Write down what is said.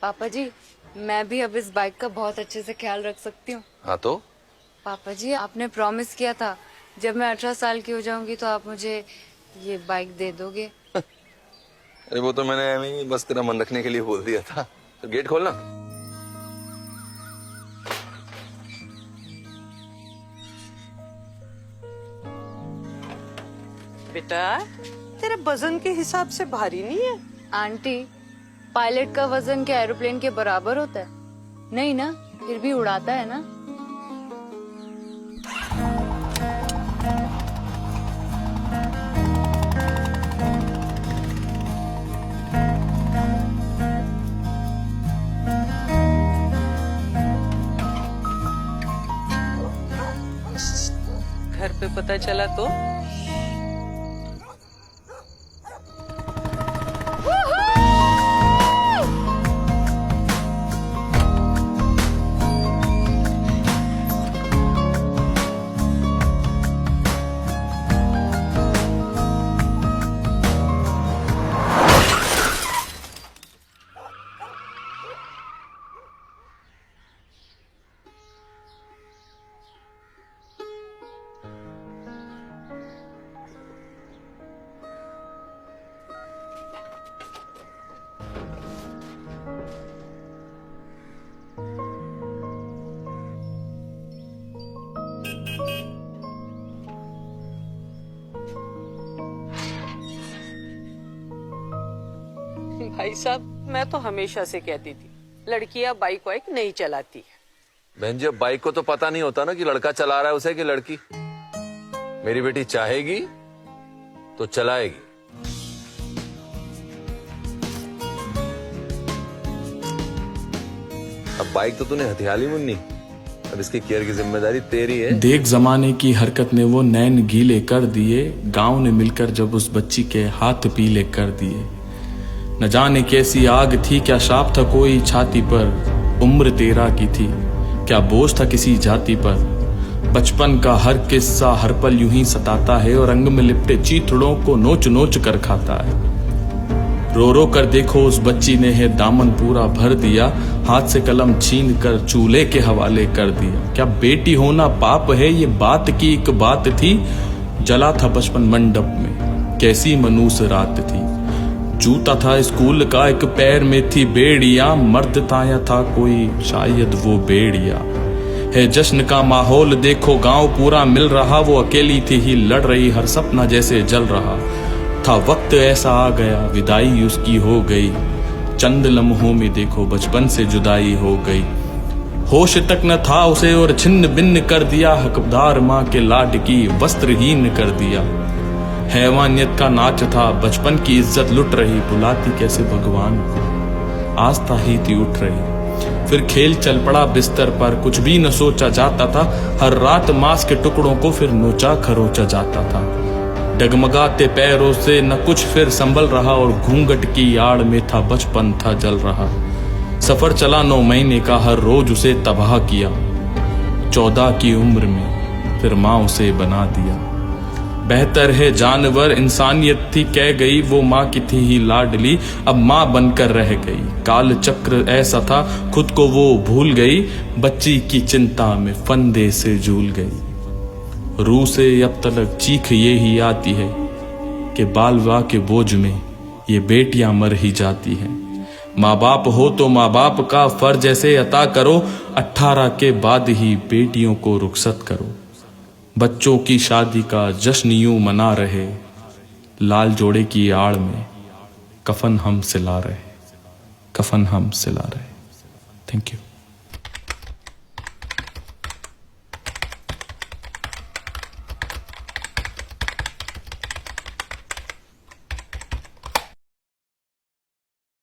पापा जी, मैं भी अब इस बाइक का बहुत अच्छे से ख्याल रख सकती हूँ। हाँ तो पापा जी, आपने प्रॉमिस किया था जब मैं 18 साल की हो जाऊंगी तो आप मुझे ये बाइक दे दोगे। अरे वो तो मैंने ऐਵੇਂ ही बस तेरा मन रखने के लिए बोल दिया था। तो गेट खोलना। बेटा, तेरे वजन के हिसाब से भारी नहीं है। आंटी, पायलट का वजन क्या एरोप्लेन के बराबर होता है? नहीं ना, फिर भी उड़ाता है ना। घर पे पता चला तो भाई साहब, मैं तो हमेशा से कहती थी लड़कियां बाइक वाइक नहीं चलाती। बहन जी, अब बाइक को तो पता नहीं होता ना कि लड़का चला रहा है उसे कि लड़की। मेरी बेटी चाहेगी तो चलाएगी। अब बाइक तो तूने हथियाली मुन्नी, अब इसकी केयर की जिम्मेदारी तेरी है। देख जमाने की हरकत ने वो नैन गीले कर दिए, गांव ने मिलकर जब उस बच्ची के हाथ पीले कर दिए। न जाने कैसी आग थी, क्या शाप था कोई छाती पर, उम्र 13 की थी, क्या बोझ था किसी जाति पर। बचपन का हर किस्सा हर पल यूं ही सताता है और रंग में लिपटे चीथड़ों को नोच नोच कर खाता है। रो रो कर देखो उस बच्ची ने है दामन पूरा भर दिया, हाथ से कलम छीन कर चूल्हे के हवाले कर दिया। क्या बेटी होना पाप है, ये बात की एक बात थी। जला था बचपन मंडप में, कैसी मनूस रात थी। जूता था स्कूल का, एक पैर में थी बेड़िया, मर्द था या था कोई शायद वो बेड़िया। है जश्न का माहौल देखो, गांव पूरा मिल रहा, वो अकेली थी ही लड़ रही, हर सपना जैसे जल रहा था। वक्त ऐसा आ गया, विदाई उसकी हो गई, चंद लम्हों में देखो बचपन से जुदाई हो गई। होश तक न था उसे और छिन्न भिन्न कर दिया, हकदार माँ के लाड की वस्त्रहीन कर दिया। हैवानियत का नाच था, बचपन की इज्जत लुट रही, बुलाती कैसे भगवान को, आस्था ही थी उठ रही। फिर खेल चल पड़ा बिस्तर पर, कुछ भी न सोचा जाता था, हर रात मांस के टुकड़ों को फिर नोचा खरोचा जाता था। डगमगाते पैरों से न कुछ फिर संभल रहा, और घूंघट की आड़ में था बचपन था जल रहा। सफर चला 9 महीने का, हर रोज उसे तबाह किया, 14 की उम्र में फिर माँ उसे बना दिया। बेहतर है जानवर इंसानियत थी कह गई, वो माँ की थी ही लाडली, अब माँ बनकर रह गई। काल चक्र ऐसा था, खुद को वो भूल गई, बच्ची की चिंता में फंदे से झूल गई। रूह से अब तलक चीख ये ही आती है कि बाल विवाह के बोझ में ये बेटियां मर ही जाती हैं। माँ बाप हो तो माँ बाप का फर्ज ऐसे अता करो, 18 के बाद ही बेटियों को रुखसत करो। बच्चों की शादी का जश्न यूं मना रहे, लाल जोड़े की आड़ में कफन हम सिला रहे, कफन हम सिला रहे। Thank you.